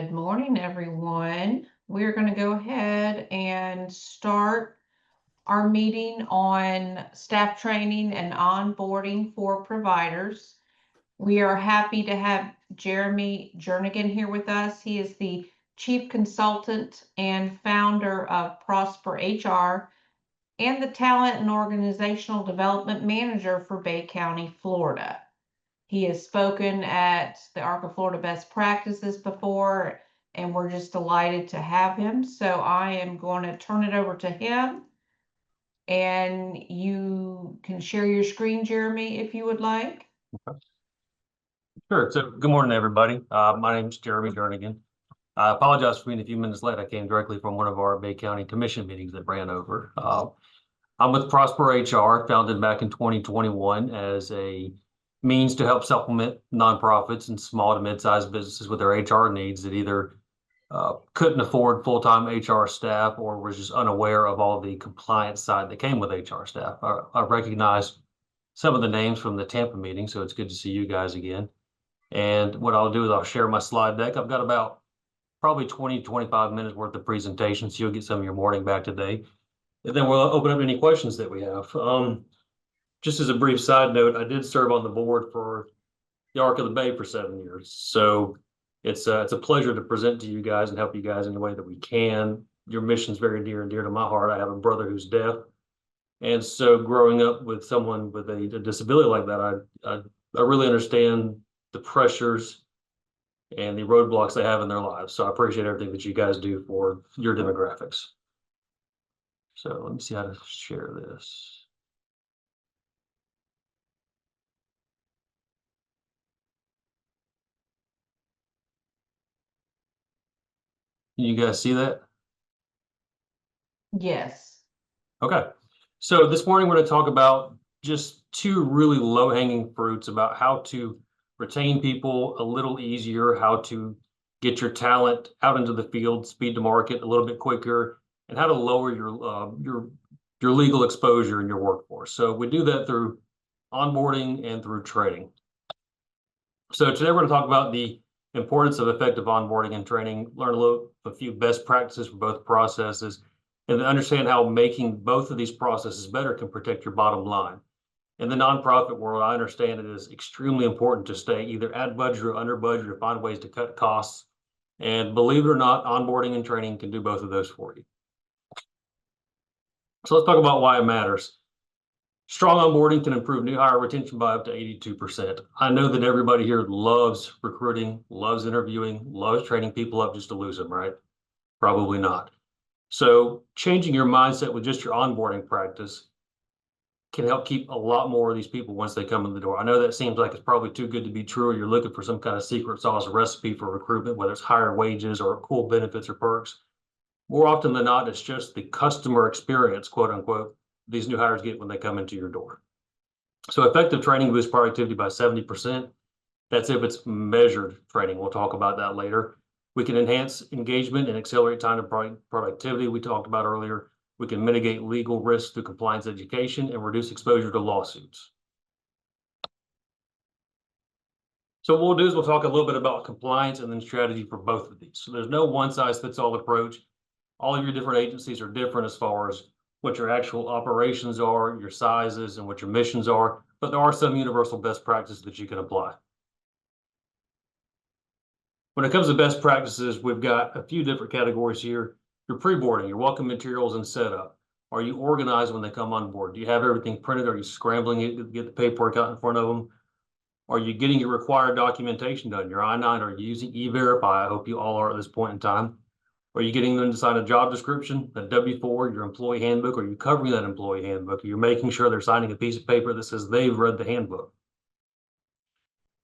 Good morning, everyone. We're going to go ahead and start our meeting on staff training and onboarding for providers. We are happy to have Jernigan here with us. He is the Chief Consultant and founder of ProsperHR and the Talent and Organizational Development Manager for Bay County, Florida. He has spoken at the ARC of Florida Best Practices before, and we're just delighted to have him. So I am going to turn it over to him, and you can share your screen, Jeremy, if you would like. Okay. Sure. So good morning, everybody. My name is Jernigan. I apologize for being a few minutes late. I came directly from one of our Bay County Commission meetings that ran over. I'm with ProsperHR, founded back in 2021 as a means to help supplement nonprofits and small to mid-sized businesses with their HR needs that either couldn't afford full-time HR staff or was just unaware of all the compliance side that came with HR staff. I recognize some of the names from the Tampa meeting, so it's good to see you guys again. And what I'll do is I'll share my slide deck. I've got about probably 20, 25 minutes worth of presentation, so you'll get some of your morning back today. And then we'll open up any questions that we have. Just as a brief side note, I did serve on the board for the Arc of the Bay for 7 years. So it's a pleasure to present to you guys and help you guys in the way that we can. Your mission's very dear and dear to my heart. I have a brother who's deaf. And so growing up with someone with a disability like that, I really understand the pressures and the roadblocks they have in their lives. So I appreciate everything that you guys do for your demographics. So let me see how to share this. Can you guys see that? Yes. Okay. So this morning we're going to talk about just two really low-hanging fruits about how to retain people a little easier, how to get your talent out into the field, speed to market a little bit quicker, and how to lower your legal exposure in your workforce. So we do that through onboarding and through training. So today we're going to talk about the importance of effective onboarding and training, learn a few best practices for both processes, and then understand how making both of these processes better can protect your bottom line. In the nonprofit world, I understand it is extremely important to stay either at budget or under budget or find ways to cut costs. And believe it or not, onboarding and training can do both of those for you. So let's talk about why it matters. Strong onboarding can improve new hire retention by up to 82%. I know that everybody here loves recruiting, loves interviewing, loves training people up just to lose them, right? Probably not. So changing your mindset with just your onboarding practice can help keep a lot more of these people once they come in the door. I know that seems like it's probably too good to be true, or you're looking for some kind of secret sauce recipe for recruitment, whether it's higher wages or cool benefits or perks. More often than not, it's just the customer experience, quote unquote, these new hires get when they come into your door. So effective training boosts productivity by 70%. That's if it's measured training. We'll talk about that later. We can enhance engagement and accelerate time to productivity we talked about earlier. We can mitigate legal risk through compliance education and reduce exposure to lawsuits. So what we'll do is we'll talk a little bit about compliance and then strategy for both of these. So there's no one-size-fits-all approach. All of your different agencies are different as far as what your actual operations are, your sizes, and what your missions are, but there are some universal best practices that you can apply. When it comes to best practices, we've got a few different categories here. Your pre-boarding, your welcome materials and setup. Are you organized when they come on board? Do you have everything printed? Are you scrambling it to get the paperwork out in front of them? Are you getting your required documentation done? Your I-9, are you using E-Verify? I hope you all are at this point in time. Are you getting them to sign a job description, a W-4, your employee handbook? Are you covering that employee handbook? Are you making sure they're signing a piece of paper that says they've read the handbook?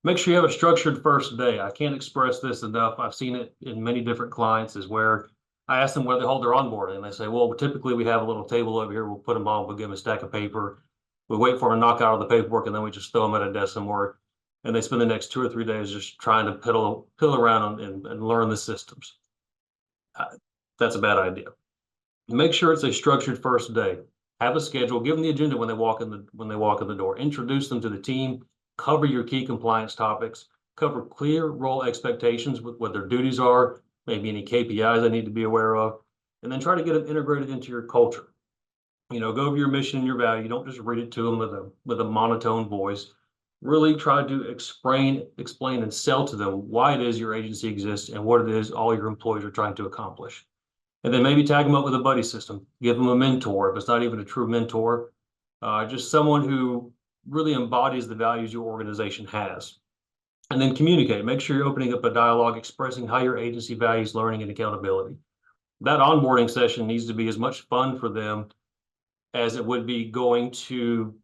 Make sure you have a structured first day. I can't express this enough. I've seen it in many different clients, is where I ask them where they hold their onboarding, and they say, well, typically we have a little table over here. We'll put them on, we'll give them a stack of paper. We wait for them to knock out all the paperwork, and then we just throw them at a desk somewhere. And they spend the next 2 or 3 days just trying to piddle around and learn the systems. That's a bad idea. Make sure it's a structured first day. Have a schedule. Give them the agenda when they walk in the door. Introduce them to the team. Cover your key compliance topics. Cover clear role expectations with what their duties are. maybe any KPIs they need to be aware of, and then try to get them integrated into your culture. Go over your mission and your value. Don't just read it to them with a monotone voice. Really try to explain, and sell to them why it is your agency exists and what it is all your employees are trying to accomplish. And then maybe tag them up with a buddy system. Give them a mentor if it's not even a true mentor, just someone who really embodies the values your organization has. And then communicate. Make sure you're opening up a dialogue expressing how your agency values learning and accountability. That onboarding session needs to be as much fun for them as it would be going to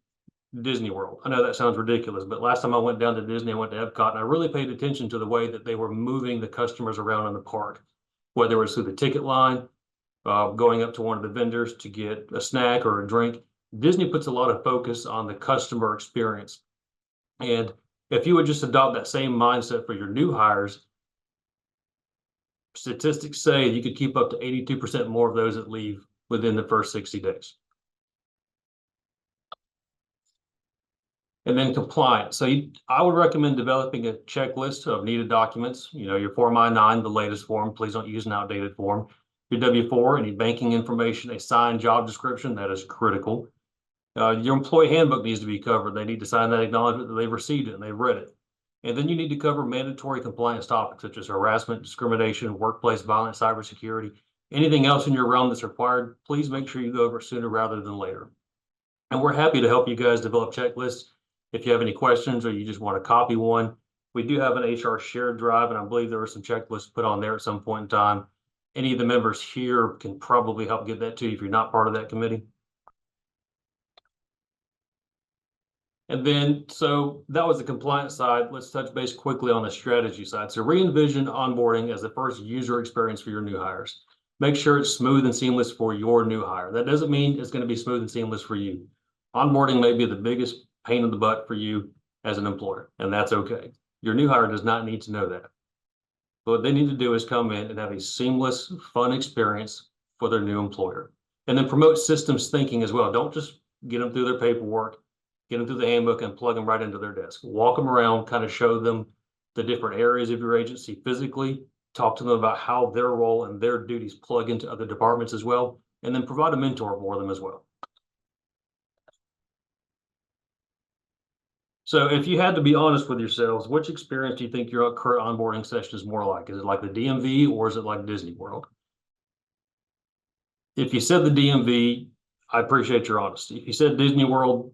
Disney World. I know that sounds ridiculous, but last time I went down to Disney, I went to Epcot, and I really paid attention to the way that they were moving the customers around in the park, whether it was through the ticket line, going up to one of the vendors to get a snack or a drink. Disney puts a lot of focus on the customer experience. And if you would just adopt that same mindset for your new hires, statistics say you could keep up to 82% more of those that leave within the first 60 days. And then compliance. So I would recommend developing a checklist of needed documents. Your Form I-9, the latest form. Please don't use an outdated form. Your W-4, any banking information, a signed job description, that is critical. Your employee handbook needs to be covered. They need to sign that acknowledgement that they've received it and they've read it. And then you need to cover mandatory compliance topics such as harassment, discrimination, workplace violence, cybersecurity, anything else in your realm that's required. Please make sure you go over it sooner rather than later. And we're happy to help you guys develop checklists. If you have any questions or you just want to copy one, we do have an HR shared drive, and I believe there were some checklists put on there at some point in time. Any of the members here can probably help get that to you if you're not part of that committee. And then, so that was the compliance side. Let's touch base quickly on the strategy side. So re-envision onboarding as the first user experience for your new hires. Make sure it's smooth and seamless for your new hire. That doesn't mean it's going to be smooth and seamless for you. Onboarding may be the biggest pain in the butt for you as an employer, and that's okay. Your new hire does not need to know that. But what they need to do is come in and have a seamless, fun experience for their new employer. And then promote systems thinking as well. Don't just get them through their paperwork, get them through the handbook and plug them right into their desk. Walk them around, kind of show them the different areas of your agency physically, talk to them about how their role and their duties plug into other departments as well, and then provide a mentor for them as well. So if you had to be honest with yourselves, which experience do you think your current onboarding session is more like? Is it like the DMV or is it like Disney World? If you said the DMV, I appreciate your honesty. If you said Disney World,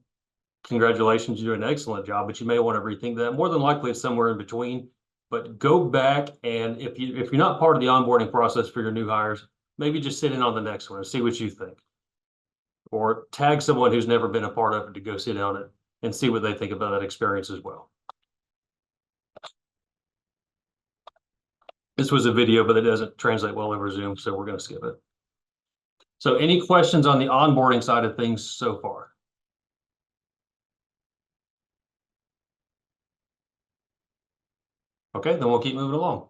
congratulations, you're doing an excellent job, but you may want to rethink that. More than likely it's somewhere in between, but go back, and if you're not part of the onboarding process for your new hires, maybe just sit in on the next one and see what you think. Or tag someone who's never been a part of it to go sit on it and see what they think about that experience as well. This was a video, but it doesn't translate well over Zoom, so we're going to skip it. So any questions on the onboarding side of things so far? Okay, then we'll keep moving along.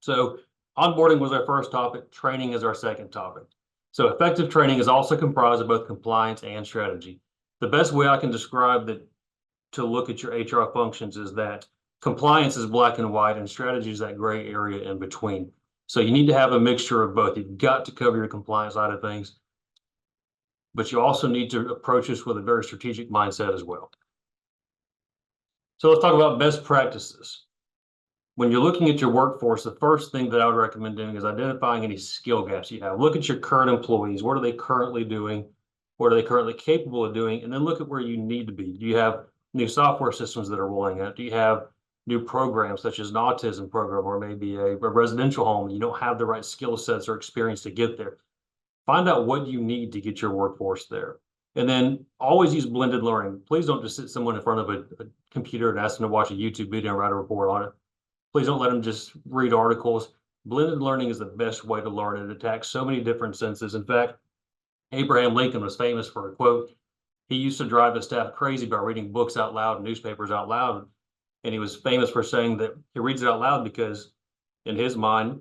So onboarding was our first topic. Training is our second topic. So effective training is also comprised of both compliance and strategy. The best way I can describe that to look at your HR functions is that compliance is black and white and strategy is that gray area in between. So you need to have a mixture of both. You've got to cover your compliance side of things, but you also need to approach this with a very strategic mindset as well. So let's talk about best practices. When you're looking at your workforce, the first thing that I would recommend doing is identifying any skill gaps you have. Look at your current employees. What are they currently doing? What are they currently capable of doing? And then look at where you need to be. Do you have new software systems that are rolling out? Do you have new programs such as an autism program or maybe a residential home? You don't have the right skill sets or experience to get there. Find out what you need to get your workforce there. And then always use blended learning. Please don't just sit someone in front of a computer and ask them to watch a YouTube video and write a report on it. Please don't let them just read articles. Blended learning is the best way to learn. It attacks so many different senses. In fact, Abraham Lincoln was famous for a quote. He used to drive his staff crazy by reading books out loud and newspapers out loud. And he was famous for saying that he reads it out loud because in his mind,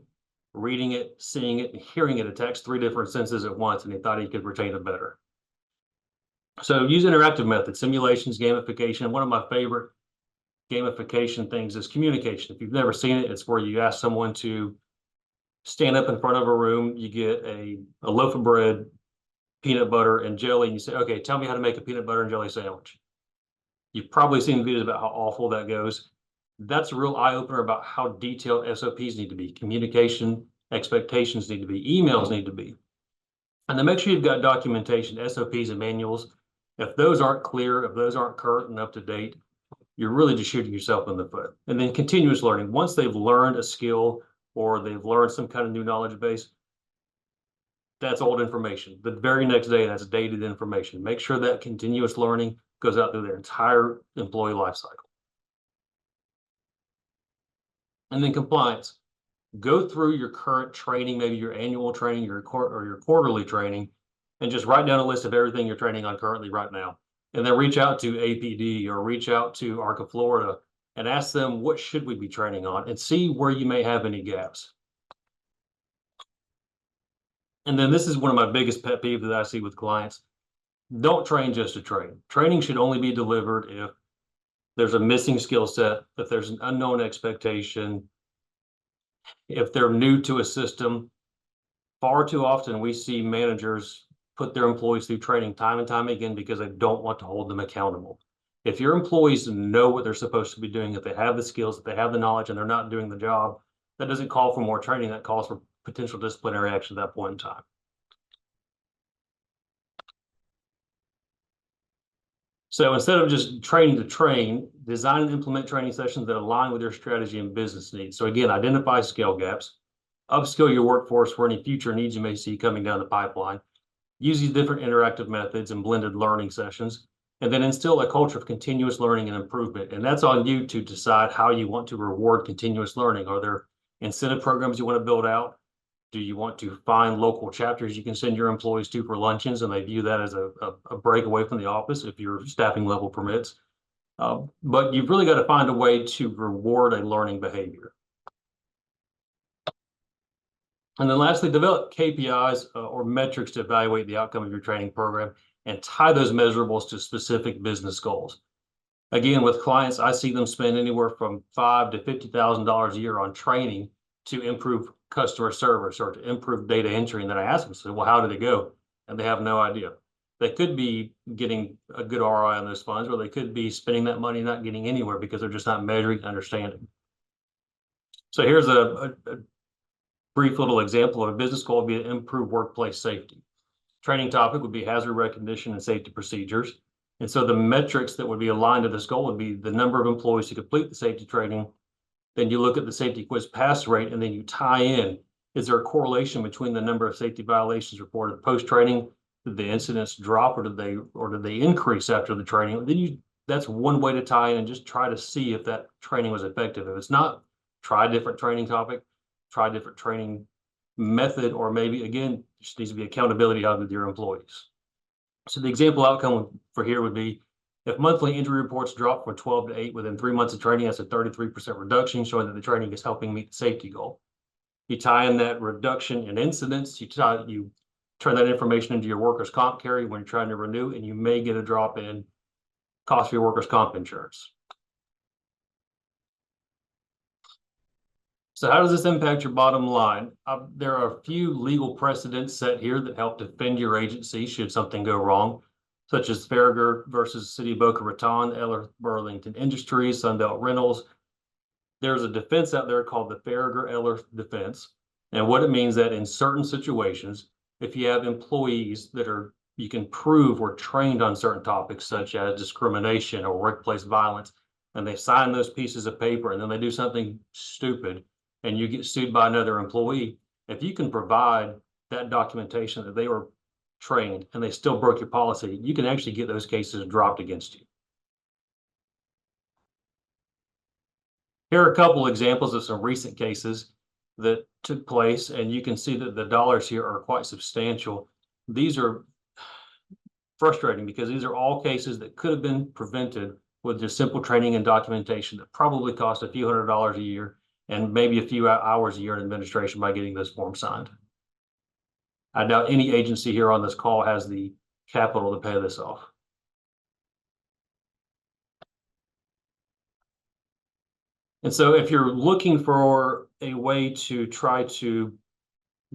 reading it, seeing it, and hearing it attacks 3 different senses at once, and he thought he could retain it better. So use interactive methods, simulations, gamification. One of my favorite gamification things is communication. If you've never seen it, it's where you ask someone to stand up in front of a room, you get a loaf of bread, peanut butter, and jelly, and you say, okay, tell me how to make a peanut butter and jelly sandwich. You've probably seen videos about how awful that goes. That's a real eye-opener about how detailed SOPs need to be. Communication expectations need to be. Emails need to be. And then make sure you've got documentation, SOPs and manuals. If those aren't clear, if those aren't current and up to date, you're really just shooting yourself in the foot. And then continuous learning. Once they've learned a skill or they've learned some kind of new knowledge base, that's old information. The very next day, that's dated information. Make sure that continuous learning goes out through their entire employee life cycle. And then compliance. Go through your current training, maybe your annual training, your quarterly training, and just write down a list of everything you're training on currently right now. And then reach out to APD or reach out to ARCA Florida and ask them, what should we be training on, and see where you may have any gaps. And then this is one of my biggest pet peeves that I see with clients. Don't train just to train. Training should only be delivered if there's a missing skill set, if there's an unknown expectation, if they're new to a system. Far too often we see managers put their employees through training time and time again because they don't want to hold them accountable. If your employees know what they're supposed to be doing, if they have the skills, if they have the knowledge, and they're not doing the job, that doesn't call for more training. That calls for potential disciplinary action at that point in time. So instead of just training to train, design and implement training sessions that align with your strategy and business needs. So again, identify skill gaps, upskill your workforce for any future needs you may see coming down the pipeline, use these different interactive methods and blended learning sessions, and then instill a culture of continuous learning and improvement. And that's on you to decide how you want to reward continuous learning. Are there incentive programs you want to build out? Do you want to find local chapters you can send your employees to for luncheons, and they view that as a break away from the office if your staffing level permits? But you've really got to find a way to reward a learning behavior. And then lastly, develop KPIs or metrics to evaluate the outcome of your training program and tie those measurables to specific business goals. Again, with clients, I see them spend anywhere from $5,000 to $50,000 a year on training to improve customer service or to improve data entry. And then I ask them, so, well, how did it go? And they have no idea. They could be getting a good ROI on those funds, or they could be spending that money not getting anywhere because they're just not measuring and understanding. So here's a brief little example of a business goal would be to improve workplace safety. Training topic would be hazard recognition and safety procedures. And so the metrics that would be aligned to this goal would be the number of employees who complete the safety training. Then you look at the safety quiz pass rate, and then you tie in, is there a correlation between the number of safety violations reported post-training? Did the incidents drop, or did they increase after the training? Then that's one way to tie in and just try to see if that training was effective. If it's not, try a different training topic, try a different training method, or maybe again, just needs to be accountability out with your employees. So the example outcome for here would be, if monthly injury reports drop from 12 to 8 within 3 months of training, that's a 33% reduction, showing that the training is helping meet the safety goal. You tie in that reduction in incidents, you turn that information into your workers' comp carry when you're trying to renew, and you may get a drop in cost for your workers' comp insurance. So how does this impact your bottom line? There are a few legal precedents set here that help defend your agency should something go wrong, such as Farragher versus City of Boca Raton, Eller Burlington Industries, Sunbelt Rentals. There's a defense out there called the Farragher-Eller defense. And what it means that in certain situations, if you have employees that you can prove were trained on certain topics, such as discrimination or workplace violence, and they sign those pieces of paper and then they do something stupid and you get sued by another employee, if you can provide that documentation that they were trained and they still broke your policy, you can actually get those cases dropped against you. Here are a couple examples of some recent cases that took place, and you can see that the dollars here are quite substantial. These are frustrating because these are all cases that could have been prevented with just simple training and documentation that probably cost a few $100s a year and maybe a few hours a year in administration by getting this form signed. I doubt any agency here on this call has the capital to pay this off. And so if you're looking for a way to try to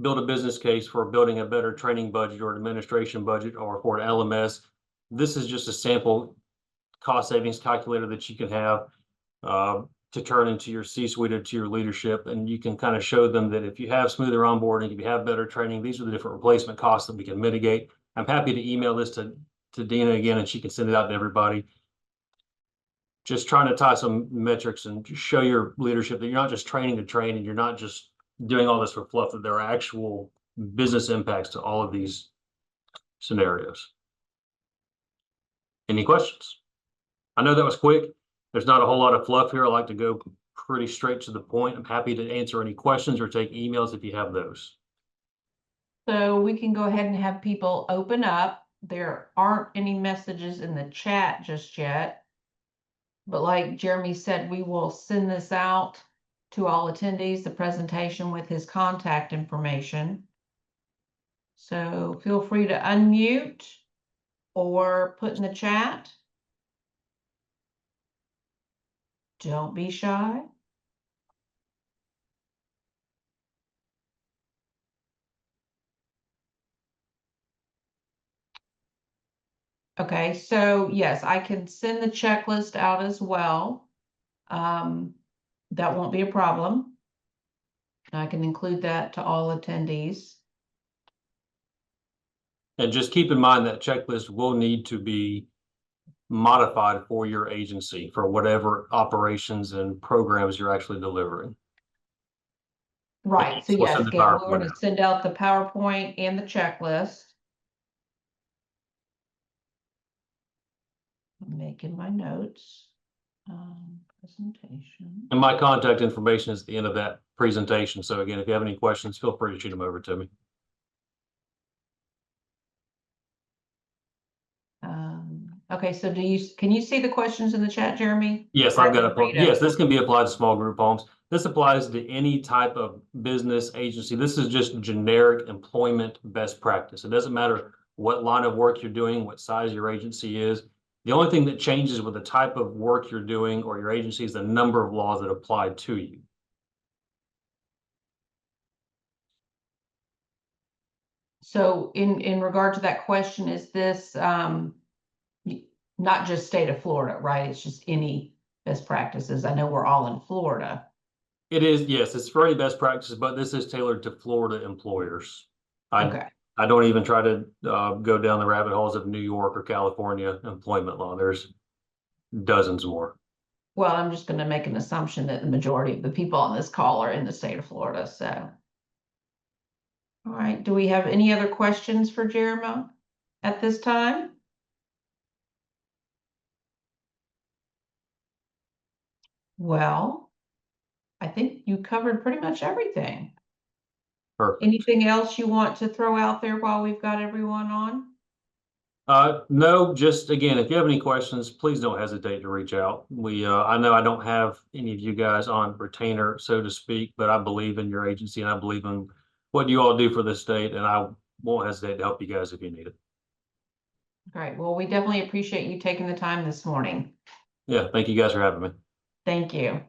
build a business case for building a better training budget or administration budget or for an LMS, this is just a sample cost savings calculator that you can have to turn into your C-suite or to your leadership. And you can kind of show them that if you have smoother onboarding, if you have better training, these are the different replacement costs that we can mitigate. I'm happy to email this to Dina again, and she can send it out to everybody. Just trying to tie some metrics and show your leadership that you're not just training to train, and you're not just doing all this for fluff, that there are actual business impacts to all of these scenarios. Any questions? I know that was quick. There's not a whole lot of fluff here. I like to go pretty straight to the point. I'm happy to answer any questions or take emails if you have those. So we can go ahead and have people open up. There aren't any messages in the chat just yet. But like Jeremy said, we will send this out to all attendees, the presentation with his contact information. So feel free to unmute or put in the chat. Don't be shy. Okay, so yes, I can send the checklist out as well. That won't be a problem. I can include that to all attendees. And just keep in mind that checklist will need to be modified for your agency for whatever operations and programs you're actually delivering. Right, so We'll yes, send the Gail, we're PowerPoint going to out. send out the PowerPoint and the checklist. I'm making my notes. Presentation. And my contact information is at the end of that presentation. So again, if you have any questions, feel free to shoot them over to me. Okay, so can you see the questions in the chat, Jeremy? Yes, Or I've got I can read a, yes, them? this can be applied to small group homes. This applies to any type of business agency. This is just generic employment best practice. It doesn't matter what line of work you're doing, what size your agency is. The only thing that changes with the type of work you're doing or your agency is the number of laws that apply to you. So in regard to that question, is this not just state of Florida, right? It's just any best practices. I know we're all in Florida. It is, yes, it's for any best practices, but this is tailored to Florida employers. Okay. I don't even try to go down the rabbit holes of New York or California employment law. There's dozens more. Well, I'm just going to make an assumption that the majority of the people on this call are in the state of Florida. So, all right. Do we have any other questions for Jeremy at this time? Well, I think you covered pretty much everything. Perfect. Anything else you want to throw out there while we've got everyone on? No, just again, if you have any questions, please don't hesitate to reach out. I know I don't have any of you guys on retainer, so to speak, but I believe in your agency and I believe in what you all do for the state, and I won't hesitate to help you guys if you need it. Great. Well, we definitely appreciate you taking the time this morning. Yeah, thank you guys for having me. Thank you.